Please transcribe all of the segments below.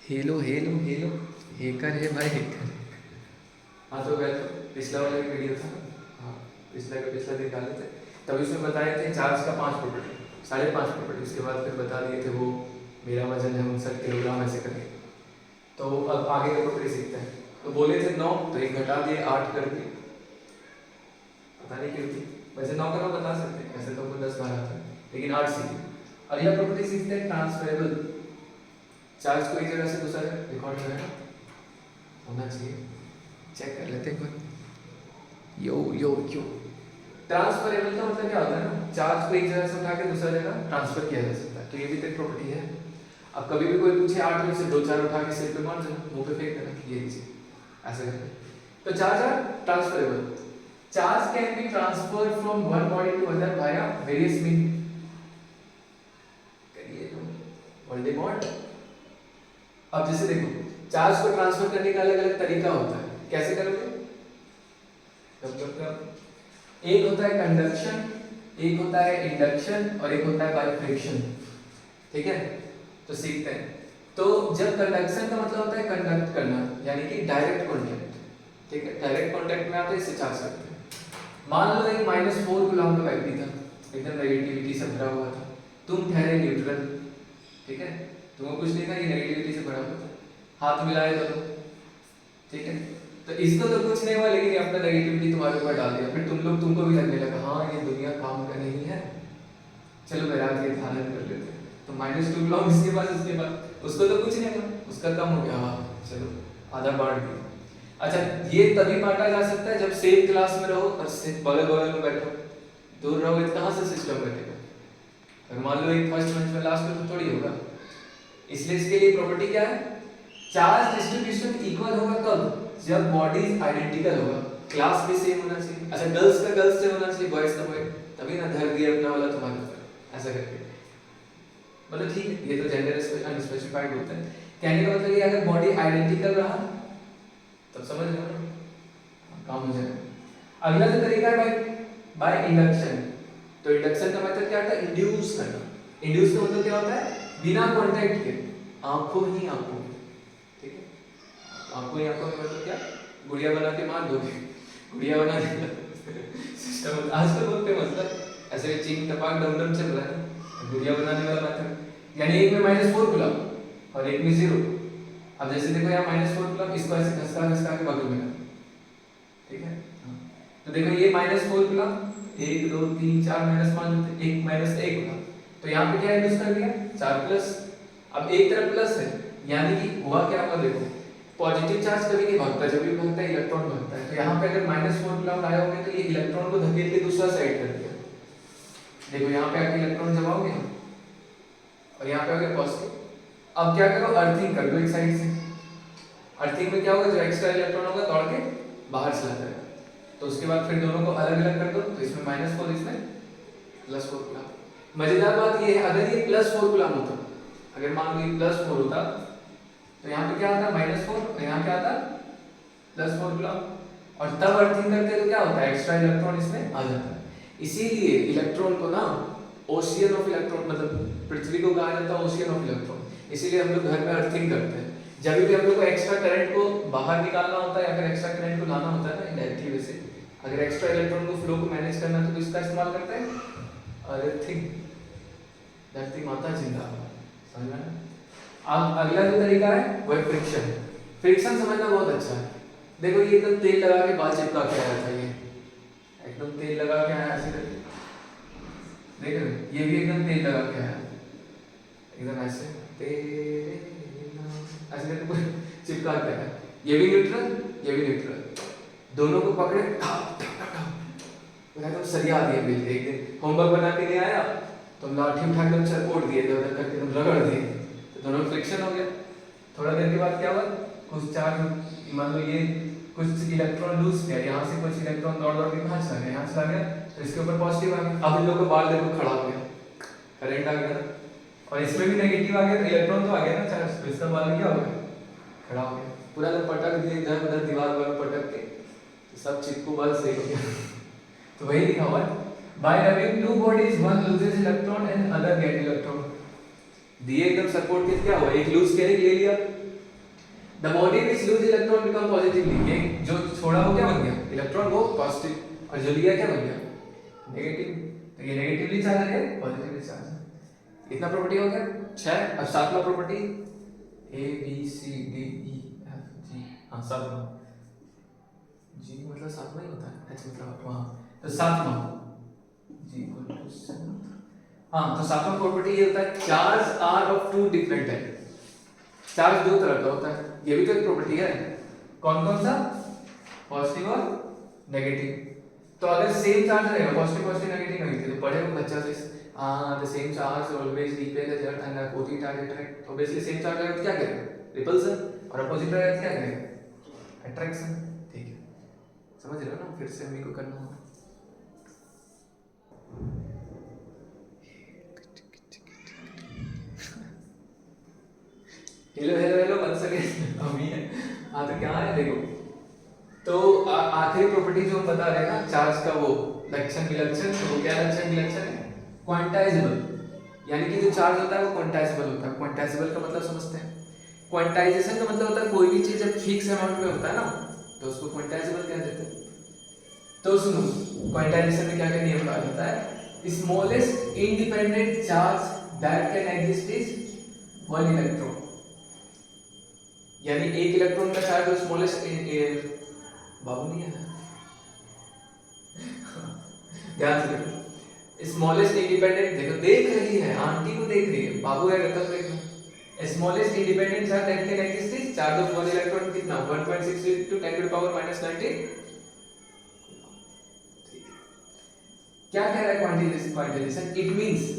Hello hello hello. Hacker है भाई, hacker. हाँ तो वह पिछला वाला भी वीडियो था। हाँ, पिछला दिन डाले थे। तब उसमें बताए थे चार्ज का 5 प्रॉपर्टी, 5.5 प्रॉपर्टी। उसके बाद फिर बता दिए थे वो मेरा वजन है 59 किलोग्राम, ऐसे करके। तो अब आगे का प्रॉपर्टी सीखते हैं। तो बोले थे 9, तो एक घटा दिए 8 कर दिए। पता नहीं क्यों थी। वैसे 9 का 9 बता सकते हैं, ऐसे तो हमको 10-12 था, लेकिन 8 सीखे। अगला प्रॉपर्टी सीखते हैं ट्रांसफरेबल। चार्ज को एक जगह से दूसरा जगह रिकॉर्ड करेगा होना चाहिए, चेक कर लेते हैं। यो यो यो ट्रांसफरेबल का मतलब क्या होता है ना, चार्ज को एक जगह से उठा के दूसरा जगह ट्रांसफर किया जा सकता है। तो ये भी तो प्रॉपर्टी है। अब कभी भी कोई पूछे 8 में से 2-4 उठा के सिर पे मार देना, मुंह पे फेंक देना, ये लीजिए, ऐसे करके। तो charge are transferable. Charge can be transfer from one body to other via various mean. करिए तो वोल्डेमॉर्ट। अब जैसे देखो, चार्ज को ट्रांसफर करने का अलग अलग तरीका होता है। कैसे करोगे? एक होता है कंडक्शन, एक होता है इंडक्शन, और एक होता है बाय फ्रिक्शन। ठीक है, तो सीखते हैं। तो जब कंडक्शन का मतलब होता है कंडक्ट करना, यानी कि डायरेक्ट कांटेक्ट। ठीक है, डायरेक्ट कांटेक्ट में आप इसे चार्ज करते हैं। मान लो एक -4 कूलम का बैटरी था, एकदम नेगेटिविटी से भरा हुआ था। तुम ठहरे न्यूट्रल। ठीक है, तुमको कुछ नहीं था, ये नेगेटिविटी से भरा हुआ था। हाथ मिलाए दोनों। ठीक है, तो इसको तो कुछ नहीं हुआ, लेकिन ये अपना नेगेटिविटी तुम्हारे ऊपर डाल दिया। फिर तुमको भी लगने लगा हाँ ये दुनिया काम का नहीं है, चलो मेरा ये धारण कर लेते हैं। तो -2 कूलम इसके पास, उसके बाद उसको तो कुछ नहीं हुआ, उसका कम हो गया। हाँ चलो, आधा बांट दिया। अच्छा, ये तभी बांटा जा सकता है जब सेम क्लास में रहो और बगल बगल में बैठो। दूर रहोगे तो कहाँ से सिस्टम बैठेगा? अगर मान लो एक फर्स्ट बेंच में लास्ट में, तो थोड़ी होगा। इसलिए इसके लिए प्रॉपर्टी क्या है? चार्ज डिस्ट्रीब्यूशन इक्वल होगा कब? जब बॉडीज आइडेंटिकल होगा, क्लास भी सेम होना चाहिए। अच्छा, गर्ल्स का गर्ल्स से होना चाहिए, बॉयज का बॉय, तभी ना धर दिया अपना वाला तुम्हारे ऊपर, ऐसा करके। मतलब ठीक है, ये तो जेंडर अनस्पेसिफाइड होता है। कहने का मतलब ये, अगर बॉडी आइडेंटिकल रहा तब समझ लो ना, काम हो जाएगा। अगला जो तरीका है भाई, बाय इंडक्शन। तो इंडक्शन का मतलब क्या होता है? इंड्यूस करना। इंड्यूस का मतलब क्या होता है? बिना कांटेक्ट के, आंखों ही आंखों में। ठीक है, आंखों ही आंखों में मतलब क्या? गुड़िया बना के मार दोगे, गुड़िया बना के सिस्टम आजकल बहुत फेमस है, ऐसे चिंग टपाक डम डम चल रहा है, गुड़िया बनाने वाला मेथड। यानी एक में -4 कूलम और एक में 0। अब जैसे देखो यहाँ -4 कूलम, इसको ऐसे घसका घसका के बगल में, ठीक है। तो देखो ये -4 कूलम, 1 2 3 4 -5, एक -1 कूलम। तो यहाँ पे क्या इंड्यूस कर दिया? 4 प्लस। अब एक तरफ प्लस है, यानी कि हुआ क्या होगा? देखो, पॉजिटिव चार्ज कभी नहीं भागता, जब भी भागता है इलेक्ट्रॉन भागता है। तो यहाँ पे अगर -4 कूलम लाए होंगे तो ये इलेक्ट्रॉन को धकेल के दूसरा साइड कर दिया। देखो यहाँ पे आके इलेक्ट्रॉन जमा हो गया और यहाँ पे आ गया पॉजिटिव। अब क्या करो? अर्थिंग कर दो एक साइड से। अर्थिंग में क्या होगा? जो एक्स्ट्रा इलेक्ट्रॉन होगा दौड़ के बाहर चला जाएगा। तो उसके बाद फिर दोनों को अलग अलग कर दो, तो इसमें -4, इसमें +4 कूलम। मजेदार बात ये है, अगर ये +4 कूलम होता, अगर मान लो ये +4 होता, तो यहाँ पे क्या आता? -4, और यहाँ क्या आता? +4 कूलम। और तब अर्थिंग करते तो क्या होता है? एक्स्ट्रा इलेक्ट्रॉन इसमें आ जाता है। इसीलिए इलेक्ट्रॉन को ना ओशियन ऑफ इलेक्ट्रॉन, मतलब पृथ्वी को कहा जाता है ओशियन ऑफ इलेक्ट्रॉन। इसीलिए हम लोग घर में अर्थिंग करते हैं। जब भी हम लोग को एक्स्ट्रा करंट को बाहर निकालना होता है या फिर एक्स्ट्रा करंट को लाना होता है ना, इनडायरेक्टली वैसे, अगर एक्स्ट्रा इलेक्ट्रॉन को फ्लो को मैनेज करना है तो इसका इस्तेमाल करते हैं, अर्थिंग। धरती माता जिंदाबाद, समझ में? अब अगला जो तरीका है वो है फ्रिक्शन। फ्रिक्शन समझना बहुत अच्छा है। देखो ये एकदम तेल लगा के बाल चिपका के आया था, ये एकदम तेल लगा के आया ऐसे करके, देख रहे हो? ये भी एकदम तेल लगा के आया, एकदम ऐसे तेरे ऐसे करके पूरा चिपका के आया। ये भी न्यूट्रल, ये भी न्यूट्रल, दोनों को पकड़े एकदम सरिया दिए मिल के। एक दिन होमवर्क बना के नहीं आया, तुम लाठी उठा के चरपोट दिए, इधर उधर करके तुम रगड़ दिए, तो दोनों में फ्रिक्शन हो गया। थोड़ा देर के बाद क्या हुआ? कुछ चार्ज, मान लो ये कुछ इलेक्ट्रॉन लूज किया, यहाँ से कुछ इलेक्ट्रॉन दौड़ दौड़ के कहाँ चला गया? यहाँ चला गया, तो इसके ऊपर पॉजिटिव आ गया। अब इन लोगों का बाल देखो खड़ा हो गया, करंट आ गया, और इसमें भी नेगेटिव आ गया, इलेक्ट्रॉन तो आ गया ना चार्ज, तो इसका बाल क्या हो गया? खड़ा हो गया। पूरा जब पटक दिए इधर उधर दीवार पर पटक के, तो सब चिपकू बाल सही हो गया। तो वही लिखा हुआ है, by having two bodies one loses electron and other get electron. दिए एकदम सपोर्ट के क्या हुआ? एक लूज किया, एक ले लिया, the body which loose electron become positively, ये जो छोड़ा वो क्या बन गया इलेक्ट्रॉन, वो पॉजिटिव, और जो लिया क्या बन गया नेगेटिव। तो ये नेगेटिवली चार्ज है, पॉजिटिवली चार्ज है। इतना प्रॉपर्टी हो गया 6। अब सातवां property A B C D E F G, हाँ सातवां, जी मतलब सातवां ही होता है, एच मतलब वहाँ, तो सातवां जी इक्वल टू 7। हाँ तो सातवां प्रॉपर्टी ये होता है charge are of two different type, charge दो तरह का होता है, ये भी तो एक प्रॉपर्टी है। कौन कौन सा, पॉजिटिव और नेगेटिव। तो अगर सेम चार्ज रहेगा, पॉजिटिव पॉजिटिव नेगेटिव नेगेटिव, तो पढ़े हो बच्चा से the same charge always repel the charge and opposite charge attract, तो बेसिकली सेम चार्ज रहेगा तो क्या करेगा रिपल्सन, और अपोजिट रहेगा तो क्या करेगा अट्रैक्शन। ठीक है, समझ रहे हो ना, फिर से हमें को करना होगा। हेलो हेलो हेलो बन सके अभी है। हाँ तो क्या है देखो, तो आखिरी प्रॉपर्टी जो हम बता रहे हैं ना चार्ज का, वो लक्षण विलक्षण, तो वो क्या लक्षण विलक्षण है क्वांटाइजेबल, यानी कि जो चार्ज होता है वो क्वांटाइजेबल होता है। क्वांटाइजेबल का मतलब समझते हैं, क्वांटाइजेशन का मतलब होता है कोई भी चीज जब फिक्स अमाउंट में होता है ना तो उसको क्वांटाइजेबल कह देते हैं। तो सुनो, क्वांटाइजेशन में क्या क्या नियम कहा जाता है, smallest independent charge that can exist is 1 electron, यानी एक इलेक्ट्रॉन का चार्ज जो स्मॉलेस्ट, बाबू नहीं है ध्यान से देखो, स्मॉलेस्ट इंडिपेंडेंट, देखो देख रही है आंटी को देख रही है, बाबू है रकम देखो, smallest independent charge that can exist is charge of 1 electron कितना 1.6 into 10 to the power -19। क्या कह रहा है quantization, it means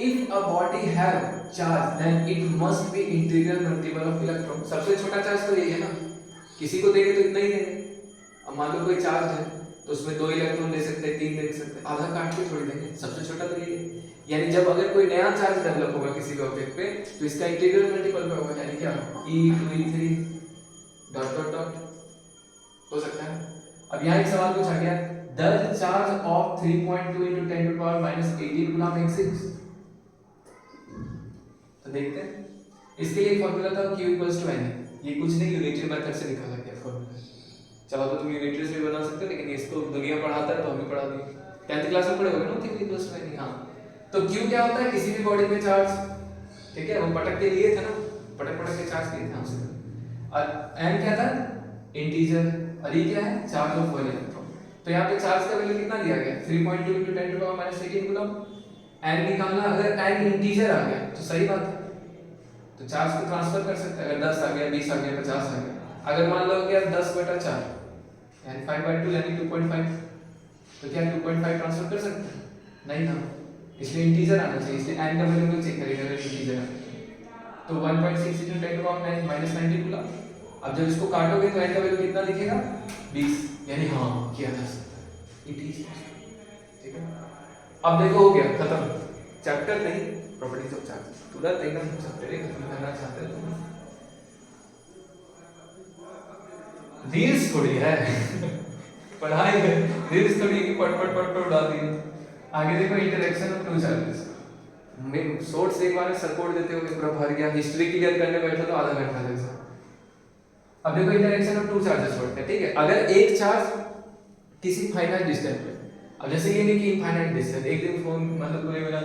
if a body have charge then it must be integral multiple of electron। सबसे छोटा चार्ज तो यही है ना, किसी को देंगे तो इतना ही देंगे। अब मान लो कोई चार्ज है तो उसमें 2 इलेक्ट्रॉन दे सकते हैं, 3 दे सकते हैं, आधा काट के छोड़ देंगे, सबसे छोटा तो यही है। यानी जब अगर कोई नया चार्ज डेवलप होगा किसी भी ऑब्जेक्ट पे तो इसका इंटीग्रल मल्टीपल पे होगा, यानी क्या e2 e3 dot dot dot हो सकता है। अब यहाँ एक सवाल पूछा गया, does charge of 3.2 into 10 to the power -18 coulomb exist। तो देखते हैं, इसके लिए फॉर्मूला था Q = N, ये कुछ नहीं यूनिटरी मेथड से निकाला गया फॉर्मूला। चाहो तो तुम यूनिटरी से भी बना सकते हो, लेकिन इसको दुनिया पढ़ाता है तो हमें पढ़ा दिए, 10th क्लास में पढ़े होगे ना Q = N। हाँ तो Q क्या होता है, किसी भी बॉडी में चार्ज, ठीक है, वो पटक के लिए था ना, पटक पटक के चार्ज किए थे हमसे, और N क्या था इंटीजर, और ये क्या है चार्ज ऑफ 1 इलेक्ट्रॉन। तो यहाँ पे चार्ज का वैल्यू कितना दिया गया 3.2 into 10 to the power -18 coulomb. n निकालना, अगर n इंटीजर आ गया तो सही बात है, तो चार्ज को ट्रांसफर कर सकते हैं, अगर 10 आ गया 20 आ गया 50 आ गया, अगर मान लो कि 10/4 यानी 5/2 यानी 2.5, तो क्या 2.5 ट्रांसफर कर सकते हैं, नहीं ना, इसलिए इंटीजर आना चाहिए, इसलिए n का वैल्यू चेक करेंगे अगर इंटीजर है तो 1.6 into 10 to the power -19 coulomb. अब जब इसको काटोगे तो n का वैल्यू कितना दिखेगा 20, यानी हाँ किया जा सकता है, इट इज, ठीक है। अब देखो हो गया खत्म, चैप्टर नहीं प्रॉपर्टीज ऑफ चार्ज, तुरंत एकदम चैप्टर ही खत्म करना चाहते हो तुम, रील्स थोड़ी है पढ़ाई है, रील्स थोड़ी की पट पट पट पट उड़ा दी। आगे देखो इंटरेक्शन ऑफ टू चार्जेस, मैं शॉर्ट्स एक बार में सरकोट देते हो पूरा भर गया, हिस्ट्री क्लियर करने बैठा तो आधा घंटा लग जाए। अब देखो इंटरेक्शन ऑफ टू चार्जेस पढ़ते हैं, ठीक है। अगर एक चार्ज किसी फाइनाइट डिस्टेंस पे, अब जैसे ये नहीं कि इनफाइनाइट डिस्टेंस, एक दिन फोन मतलब पूरे मेरा,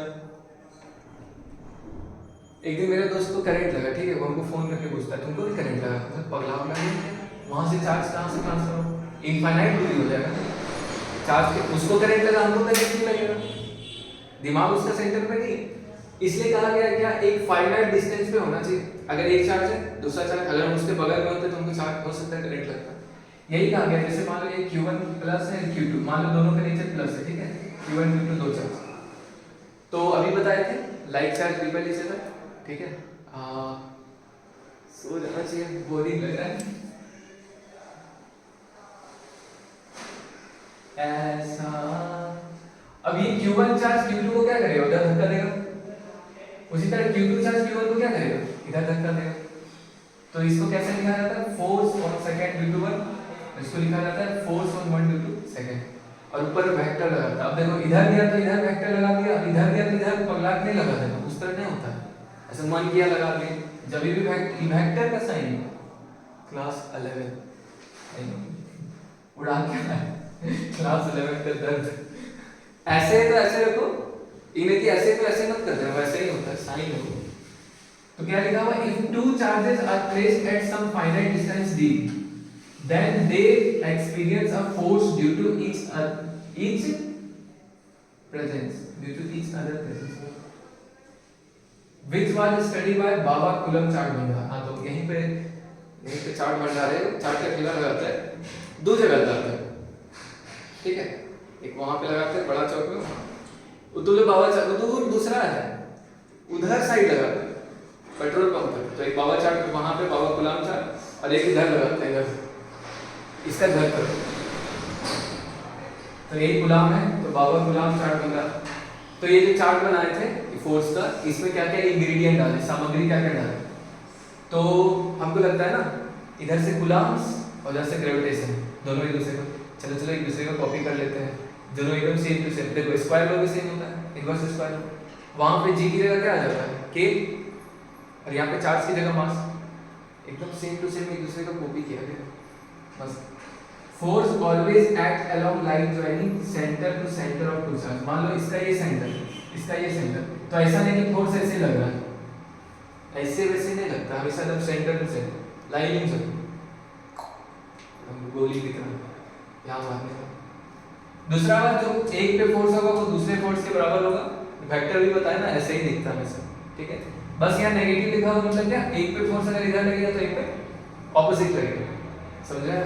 एक दिन मेरे दोस्त को करंट लगा, ठीक है, वो हमको फोन करके पूछता है तुमको भी करंट लगा, मतलब पगला हो गया, वहां से चार्ज कहां से ट्रांसफर हो, इनफाइनाइट दूरी हो जाएगा चार्ज के, उसको करंट लगा हमको करंट नहीं लगेगा, दिमाग उसका सेंटर पे नहीं, इसलिए कहा गया क्या एक फाइनाइट डिस्टेंस पे होना चाहिए। अगर एक चार्ज है दूसरा चार्ज अगर हम उसके बगल में होते तो हमको चार्ज हो सकता है करंट लगता, यही कहा गया। जैसे मान लो ये Q1 प्लस है Q2, मान लो दोनों का नेचर प्लस है, ठीक है, Q1 Q2 दो चार्ज, तो अभी बताए थे like charge ripple each other, ठीक है, सो जाना चाहिए, बोरिंग लग रहा है ऐसा। अब ये Q1 चार्ज Q2 को क्या करेगा, उधर धक्का देगा, उसी तरह Q2 चार्ज Q1 को क्या करेगा, इधर धक्का देगा। तो इसको कैसे लिखा जाता है, force on second due to 1, इसको लिखा जाता है force on 1 due to second, और ऊपर वेक्टर लगाता है। अब देखो इधर गया तो इधर वेक्टर लगा दिया, इधर गया तो इधर पगला के नहीं लगा देना, उस तरह नहीं होता है, ऐसे मन किया लगा दिया, जब भी वेक्टर का साइन क्लास 11 उड़ा क्या है क्लास 11 का दर्द। ऐसे है तो ऐसे रखो, इन्हें कि ऐसे तो ऐसे मत कर देना, वैसे ही होता है साइन रखो। तो क्या लिखा हुआ, if two charges are placed at some finite distance d then they experience a force due to each other presence which was studied by Baba coulomb chart भंडार। हाँ तो यहीं पे चार्ट भंडार है, चार्ट का फिगर लगाता है, दो जगह लगाता है, ठीक है, एक वहां पे लगाते हैं बड़ा चौक में, उधर बाबा चार्ट उधर दूसरा है उधर साइड लगाते हैं पेट्रोल पंप पर, तो एक बाबा चार्ट वहां पे बाबा गुलाम चार्ट और एक इधर लगाते हैं, इधर इसका घर पर, तो यही गुलाम है तो बाबा गुलाम चार्ट बना। तो ये जो चार्ट बनाए थे फोर्स का, इसमें क्या क्या इंग्रेडिएंट डाले, सामग्री क्या क्या डाले, तो हमको लगता है ना इधर से गुलाम्स और इधर से ग्रेविटेशन दोनों एक दूसरे को, चलो एक दूसरे को कॉपी कर लेते हैं, दोनों एकदम सेम टू सेम। देखो स्क्वायर लो भी सेम होता है, इनवर्स स्क्वायर लो, वहां पे जी की जगह क्या आ जाता है के, और यहाँ पे चार्ज की जगह मास, एकदम सेम टू सेम एक दूसरे को कॉपी किया गया बस। Force always act along line joining centre to centre of two charge. मान लो इसका ये सेंटर, इसका ये सेंटर, तो ऐसा नहीं कि फोर्स ऐसे लग रहा है, ऐसे वैसे नहीं लगता, हमेशा जब सेंटर टू सेंटर लाइनिंग से गोली की तरह यहाँ मारने का। दूसरा बात, जो एक पे फोर्स होगा वो दूसरे फोर्स के बराबर होगा, वेक्टर भी बताया ना ऐसे ही दिखता है हमेशा, ठीक है। बस यहाँ नेगेटिव लिखा हुआ मतलब क्या, एक पे फोर्स अगर इधर लगेगा तो एक पे ऑपोजिट लगेगा, समझा।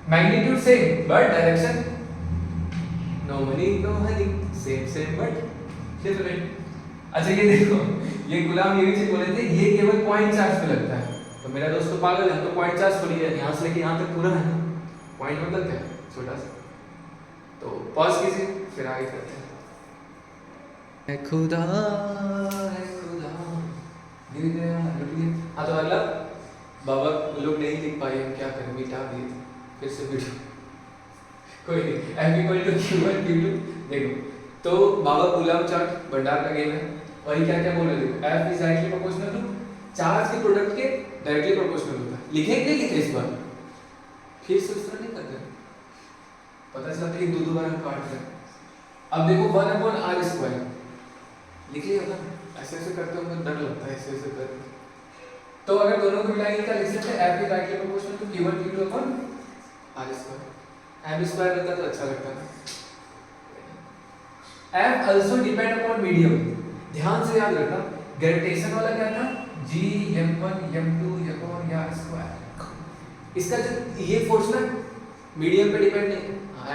Magnitude same but direction no money no honey, same but different. अच्छा ये देखो, ये गुलाम ये भी चीज बोले थे, ये केवल पॉइंट चार्ज पे लगता है, तो मेरा दोस्त तो पागल है, तो पॉइंट चार्ज थोड़ी है, यहाँ से लेके यहाँ तक पूरा है, पॉइंट मतलब क्या है छोटा सा। तो पॉज कीजिए फिर आगे करते हैं। खुदा गिर गया लुटिए। हाँ तो अगला बाबा लोग नहीं लिख पाए, क्या करें, मिटा दिए फिर से वीडियो, कोई नहीं। F = Q1 Q2 देखो, तो बाबा गुलाम चार्ट भंडार का गेम है, और ये क्या क्या बोल रहे थे, F is directly proportional to charge के प्रोडक्ट के डायरेक्टली प्रोपोर्शनल होता है। लिखेंगे नहीं लिखे इस बार, फिर से उस तरह नहीं करते, पता चला कि दो बार हम काट रहे हैं। अब देखो 1/r² लिख लिया ना, ऐसे ऐसे करते हो मुझे डर लगता है, ऐसे ऐसे करते। तो अगर दोनों को मिलाएंगे क्या लिख सकते हैं, F is directly proportional to Q1 Q2 r²। m square रहता तो अच्छा लगता है। F also depend upon medium, ध्यान से याद रखना, ग्रेविटेशन वाला क्या था, G m1 m2 m2 इसका जो ये फोर्स ना मीडियम पे डिपेंड नहीं,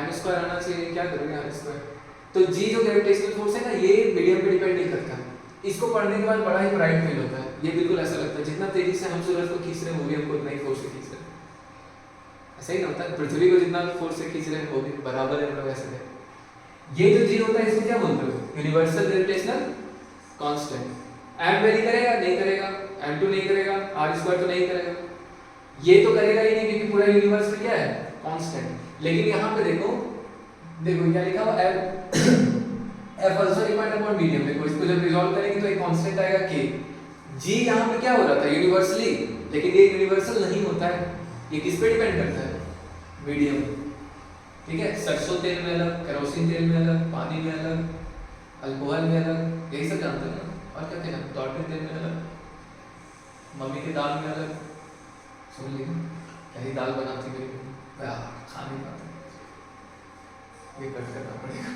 m² आना चाहिए, क्या करोगे r²। तो G जो ग्रेविटेशनल फोर्स है ना, ये मीडियम पे डिपेंड नहीं करता, इसको पढ़ने के बाद बड़ा ही ब्राइट फील होता है, ये बिल्कुल ऐसा लगता है जितना तेजी से हम सूरज को खींच रहे हैं वो भी हमको उतना ही फोर्स से खींच रहे हैं, ऐसा ही ना होता है, पृथ्वी को जितना फोर्स से खींच रहे हैं वो भी बराबर है, मतलब ऐसे है। ये जो G होता है इसको क्या बोलते हो, universal gravitational constant. m very करेगा नहीं करेगा, m2 नहीं करेगा, r² तो नहीं करेगा, ये तो करेगा ही नहीं क्योंकि पूरा यूनिवर्स में क्या है कांस्टेंट। लेकिन यहाँ पे देखो क्या लिखा हुआ F also depend upon medium। देखो इसको जब रिजॉल्व करेंगे तो एक कांस्टेंट आएगा k। G यहाँ पे क्या हो रहा था यूनिवर्सली, लेकिन ये यूनिवर्सल नहीं होता है, ये किस पे डिपेंड करता है, मीडियम, ठीक है। सरसों तेल में अलग, केरोसिन तेल में अलग, पानी में अलग, अल्कोहल में अलग, यही सब जानते हैं ना, और क्या क्या जानते, टॉर्टिन तेल में अलग, मम्मी के दाल में अलग, सुन लीजिए क्या ही दाल बनाती मेरी मैं खा नहीं पाता, ये कट करना पड़ेगा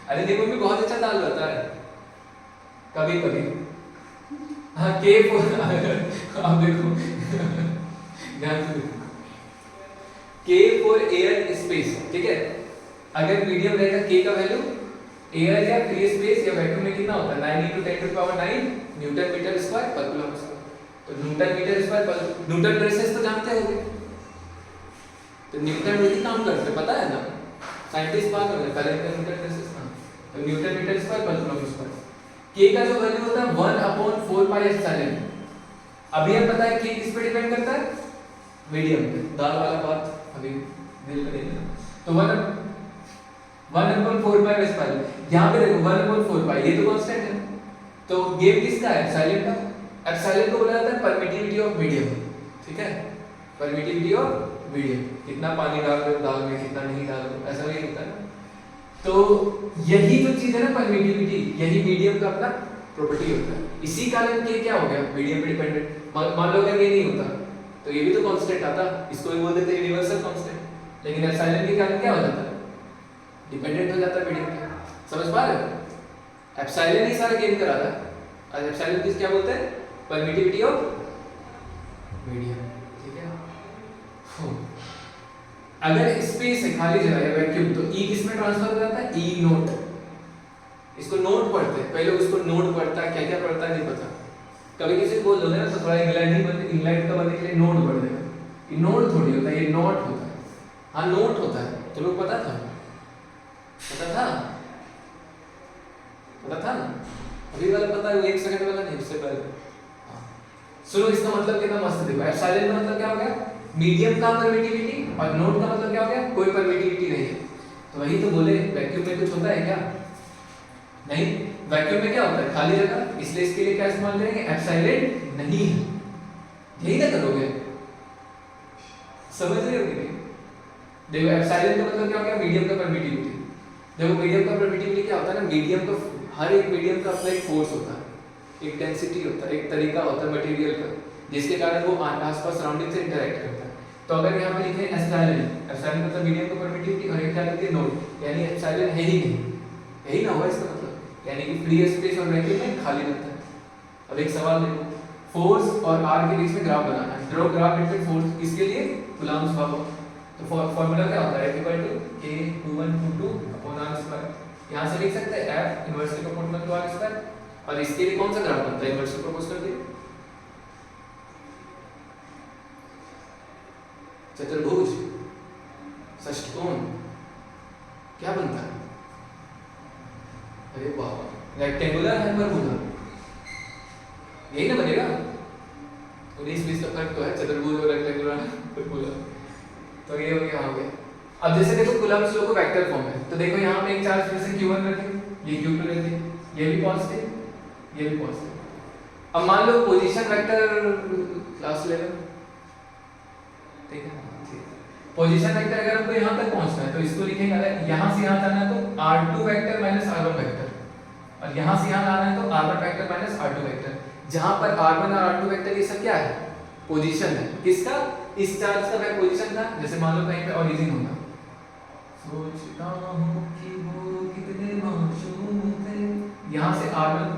अरे देखो भी बहुत अच्छा दाल बनता है कभी कभी। हाँ के आप देखो ध्यान से देखो, के फॉर एयर स्पेस, ठीक है। अगर मीडियम रहेगा के का वैल्यू एयर या फ्री स्पेस या वैक्यूम में कितना होता है 9 × 10⁻⁹ न्यूटन मीटर स्क्वायर पर कूलम स्क्वायर। तो न्यूटन मीटर स्क्वायर पर न्यूटन रेसिस तो जानते होंगे, तो न्यूटन में ही काम करते पता है ना, साइंटिस्ट बात हो रहे पहले न्यूटन रेसिस था, तो न्यूटन मीटर स्क्वायर पर कूलम स्क्वायर। के का जो वैल्यू होता है 1/4πε। अभी हम पता है के किस पे डिपेंड करता है, मीडियम पे, दाल वाला बात अभी दिल पे नहीं। तो 1/4π/, यहाँ पे देखो 1/4π, ये तो कांस्टेंट है, तो गेम किसका है, साइलेंट का। एप्सिलॉन को बोला जाता है परमिटिविटी ऑफ मीडियम, ठीक है, परमिटिविटी ऑफ मीडियम, कितना पानी डाल दो दाल में, कितना नहीं डाल दो, ऐसा नहीं होता है। तो यही जो चीज है ना परमिटिविटी, यही मीडियम का अपना प्रॉपर्टी होता है। इसी कारण के क्या हो गया मीडियम पे डिपेंडेंट। मान लो अगर ये नहीं होता तो ये भी तो कांस्टेंट आता, इसको भी बोल देते हैं यूनिवर्सल कांस्टेंट, लेकिन एप्सिलॉन के कारण क्या हो जाता है, डिपेंडेंट हो जाता है मीडियम पे। समझ पा रहे हो? एप्सिलॉन ही सारा गेम करा था। और एप्सिलॉन किस क्या बोलते हैं, परमिटिविटी ऑफ मीडियम, ठीक है। अगर स्पेस है, खाली जगह है, वैक्यूम, तो ई किस में ट्रांसफर हो जाता है, ई नोट। इसको नोट पढ़ते हैं, कई लोग इसको नोट पढ़ता है, क्या क्या पढ़ता है नहीं पता। कभी किसी को बोल दो ना तो थोड़ा इंग्लैंड का बनने के लिए नोट पढ़ देगा, ये नोट थोड़ी होता है, ये नोट होता है। हाँ नोट होता है, तो लोग पता था, पता था, पता था ना, अभी वाला पता है, वो 1 सेकंड वाला नहीं, उससे पहले। हाँ सुनो, इसका मतलब कितना मस्त देखो, एप्सिलॉन का मतलब क्या हो गया, मीडियम का परमिटिविटी, और नोट का मतलब क्या हो गया, कोई परमिटिविटी नहीं है। तो वही तो बोले वैक्यूम में कुछ होता है क्या, नहीं, वैक्यूम में क्या होता है, खाली जगह, इसलिए इसके लिए क्या इस्तेमाल करेंगे, एप्सिलॉन नहीं है, यही ना करोगे, समझ रहे हो कि नहीं? देखो एप्सिलॉन का मतलब क्या हो गया, मीडियम का परमिटिविटी। देखो मीडियम का परमिटिविटी क्या होता है ना, मीडियम का, हर एक मीडियम का अपना एक फोर्स होता है, एक डेंसिटी होता है, एक तरीका होता है मटेरियल का, जिसके कारण वो आसपास सराउंडिंग से इंटरेक्ट करता है। तो अगर यहाँ पे लिखे एप्सिलॉन, एप्सिलॉन मतलब मीडियम का परमिटिविटी, और एक क्या लिखते हैं नोट, यानी एप्सिलॉन है ही नहीं, यही ना हुआ इसका मतलब, यानी कि फ्री स्पेस और वैक्यूम में खाली रहता है। अब एक सवाल देखो, फोर्स और आर के बीच में ग्राफ बनाना है, ड्रॉ ग्राफ बिटवीन फोर्स, किसके लिए, कूलम्ब्स लॉ। तो फार्मूला क्या होता है, F = K2122/r²। यहाँ से लिख सकते हैं F inversely proportional to r², और इसके लिए कौन सा ग्राफ बनता है, इनवर्सली प्रोपोर्शनल के चतुर्भुज, षष्ठकोण, क्या बनता है, अरे वाह, रेक्टेंगुलर हाइपरबोला, यही ना बनेगा। 19-20 का फर्क तो है, चतुर्भुज और रेक्टेंगुलर हाइपरबोला, तो ये हो गया, हो गया। अब जैसे देखो कूलम्ब्स लॉ को वेक्टर फॉर्म है, तो देखो यहाँ पे एक चार्ज फिर से q1 रखे, ये q2 रखे, ये भी पॉजिटिव, ये भी पॉजिटिव। अब मान लो पोजीशन वेक्टर क्लास लेवल, ठीक है, पोजीशन वेक्टर अगर हमको यहाँ तक पहुँचना है तो इसको लिखेंगे, अगर यहाँ से यहाँ जाना है तो r2 vector minus r1 vector, और यहाँ से यहाँ लाना है तो r1 vector minus r2 vector. जहाँ पर r1 और r2 वेक्टर ये सब क्या है, पोजीशन है, किसका, इस चार्ज का वह पोजीशन था। जैसे मान लो कहीं पे ओरिजिन होगा, सोचता हूँ कि वो कितने मासूम थे, यहाँ से r1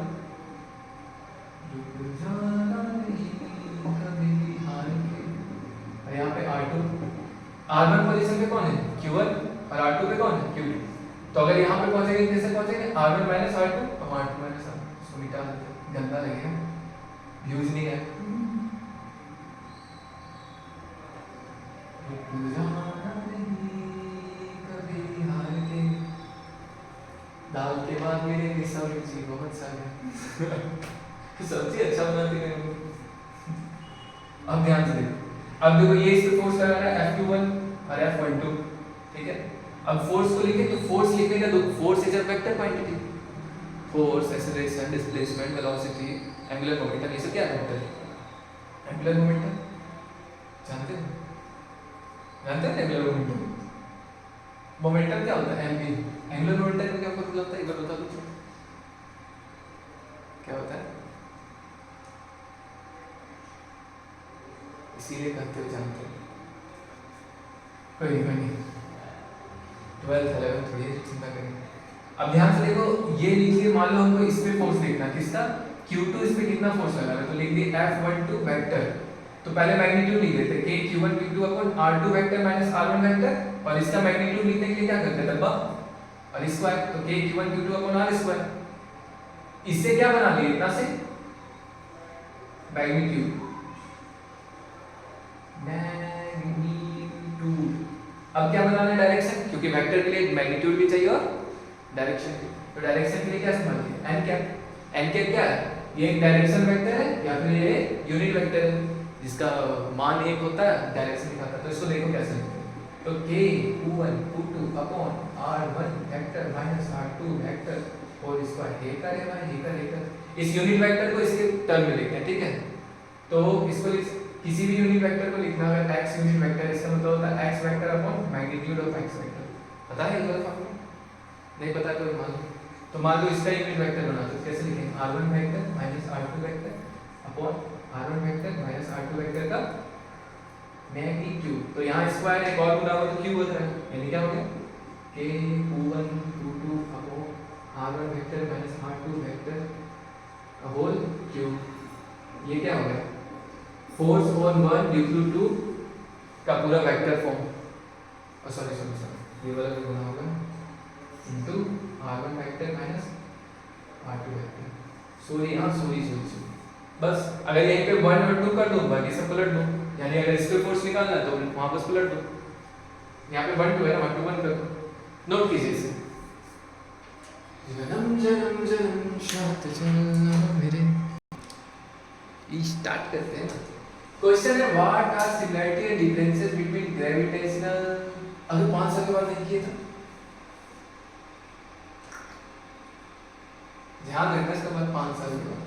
और यहाँ पे r2, r1 पोजीशन पे कौन है, q1, और r2 पे कौन है, q2। तो अगर यहाँ पे पहुंचेंगे, कैसे पहुंचेंगे, r1 माइनस r2, और r2 माइनस r, इसको मिटा देते हैं, गंदा लगेगा, व्यूज नहीं है। दाल के बाद मेरे सब्जी बहुत सारे सब्जी अच्छा बनाती है। अब ध्यान से देखो, अब देखो ये इस पे फोर्स लगा रहा है F21 और F12, ठीक है। अब फोर्स को लिखे तो फोर्स लिखने का दो, force is a vector quantity, force, acceleration, displacement, velocity, angular momentum, ये सब क्या वेक्टर है। एंगुलर मोमेंटम जानते हो, जानते हैं एंगुलर मोमेंटम, मोमेंटम क्या होता है, एमवी। एंगुलर मोमेंटम में क्या फॉर्मूला होता है, एक बार बता दो क्या होता है, इसीलिए कहते हो जानते हो, कोई नहीं, 12th 11th थोड़ी चिंता करें। अब ध्यान से देखो, ये लीजिए, मान लो हमको इस पे फोर्स देखना, किसका, Q2, इस पे कितना फोर्स लगा है, तो लिख दिए F12 वेक्टर। तो पहले मैग्नीट्यूड लिख देते K Q1 Q2 upon R2 vector minus R1 vector, और इसका मैग्नीट्यूड लिखने के लिए क्या करते हैं, डब्बा और स्क्वायर, तो K Q1 Q2 upon R square. इससे क्या बना लिए, इतना से मैग्नीट्यूड, अब क्या बनाना है, डायरेक्शन, क्योंकि वेक्टर के लिए मैग्नीट्यूड भी चाहिए और डायरेक्शन भी। तो डायरेक्शन के लिए क्या इस्तेमाल किया, एन कैप। एन कैप क्या है, ये एक डायरेक्शन वेक्टर है या फिर ये यूनिट वेक्टर है जिसका मान एक होता है, डायरेक्शन दिखाता है। तो इसको देखो कैसे लिखते हैं, तो K Q1 Q2 upon R1 vector minus R2 vector whole square ए कर ए कर इस यूनिट वेक्टर को इसके टर्म में लिखते हैं, ठीक है। तो इसको किसी भी यूनिट वेक्टर को लिखना है x यूनिट वेक्टर, इसका मतलब होता है x vector upon magnitude of x vector. पता है ये वाला फॉर्मूला? नहीं पता तो मान लो, तो मान लो इसका यूनिट वेक्टर बना दो, कैसे लिखेंगे r1 vector minus r2 vector upon r1 vector minus r2 vector का मैग्नीट्यूड। तो यहाँ स्क्वायर एक और गुना हो तो क्यूब होता है, यानी क्या हो गया k q1 q2 upon r1 vector minus r2 vector का होल क्यूब। ये क्या हो गया फोर्स ऑन 1 ड्यू टू 2 का पूरा वेक्टर फॉर्म। सॉरी ये वाला भी गुना होगा into r1 vector minus r2 vector. Sorry बस अगर यहीं पे 1 और 2 कर दो बाकी सब पलट दो, यानी अगर इसके फोर्स निकालना है तो वहां बस पलट दो, यहाँ पे 1 2 है ना 1 2 1 कर दो। नोट कीजिए इसे। जन्म जन्म जन्म साथ चलना मेरे। स्टार्ट करते हैं ना। क्वेश्चन है what are similarity and differences between gravitational, अगर 5 साल के बाद नहीं किए था ध्यान रखना इसका बाद 5 साल के बाद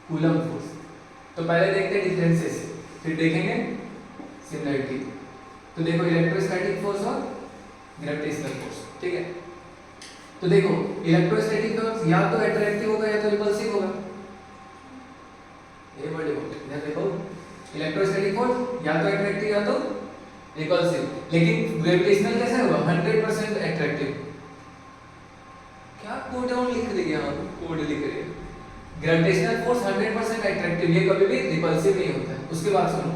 कूलम फोर्स। तो पहले देखते हैं डिफरेंसेस फिर देखेंगे सिमिलरिटी। तो देखो इलेक्ट्रोस्टैटिक फोर्स और ग्रेविटेशनल फोर्स, ठीक है। तो देखो इलेक्ट्रोस्टैटिक फोर्स या तो अट्रैक्टिव होगा या तो रिपल्सिव होगा। ये बड़े हो इधर देखो इलेक्ट्रोस्टैटिक फोर्स या तो अट्रैक्टिव या तो रिपल्सिव, लेकिन ग्रेविटेशनल कैसा होगा 100% अट्रैक्टिव। क्या कोड डाउन लिख रही है, कोड लिख रही है। ग्रेविटेशनल फोर्स 100% अट्रैक्टिव, ये कभी भी रिपल्सिव नहीं होता है। उसके बाद सुनो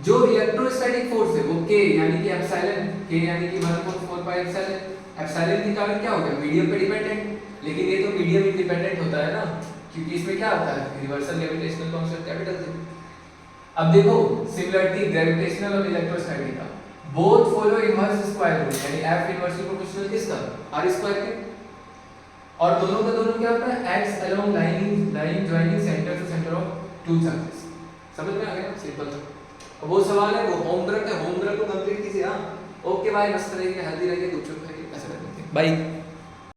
जो इलेक्ट्रोस्टैटिक फोर्स है वो k यानी कि एप्सिलॉन, k यानी कि 1/4 पाई एप्सिलॉन। एप्सिलॉन के कारण क्या हो गया मीडियम पे डिपेंडेंट, लेकिन ये तो मीडियम इंडिपेंडेंट होता है ना, क्योंकि इसमें क्या होता है यूनिवर्सल ग्रेविटेशनल कांस्टेंट कैपिटल से। अब देखो सिमिलरिटी ग्रेविटेशनल और इलेक्ट्रोस्टैटिक का, both follow inverse square rule, यानी f इनवर्सली प्रोपोर्शनल किसका r स्क्वायर के, और दोनों का दोनों क्या होता है x along line joining centre to centre of two charges. समझ में आ गया सिंपल था। अब वो सवाल है वो होमवर्क है, होमवर्क को कंप्लीट कीजिए। हां ओके बाय, मस्त रहिए, हेल्दी रहिए, दूसरों को ऐसा करते हैं बाय।